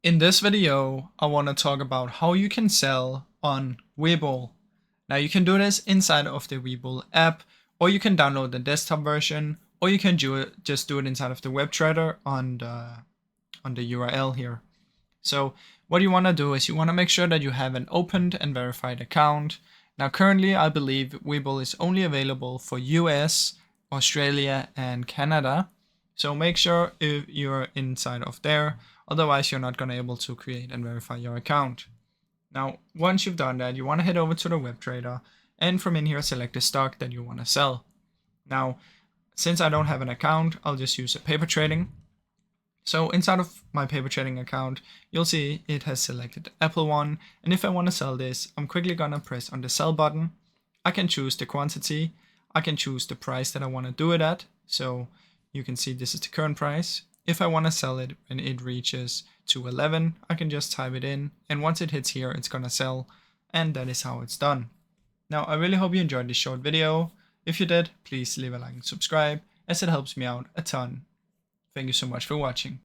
In this video, I want to talk about how you can sell on Webull. Now you can do this inside of the Webull app, or you can download the desktop version, or you can just do it inside of the web trader on the URL here. So what you want to do is you want to make sure that you have an opened and verified account. Now currently I believe Webull is only available for US, Australia and Canada. So make sure if you're inside of there, otherwise you're not going to be able to create and verify your account. Now once you've done that, you want to head over to the web trader and from in here select the stock that you want to sell. Now since I don't have an account, I'll just use a paper trading. So inside of my paper trading account, you'll see it has selected the Apple one. And if I want to sell this, I'm quickly going to press on the sell button. I can choose the quantity. I can choose the price that I want to do it at. So you can see this is the current price. If I want to sell it when it reaches to 11, I can just type it in. And once it hits here, it's going to sell. And that is how it's done. Now, I really hope you enjoyed this short video. If you did, please leave a like and subscribe as it helps me out a ton. Thank you so much for watching.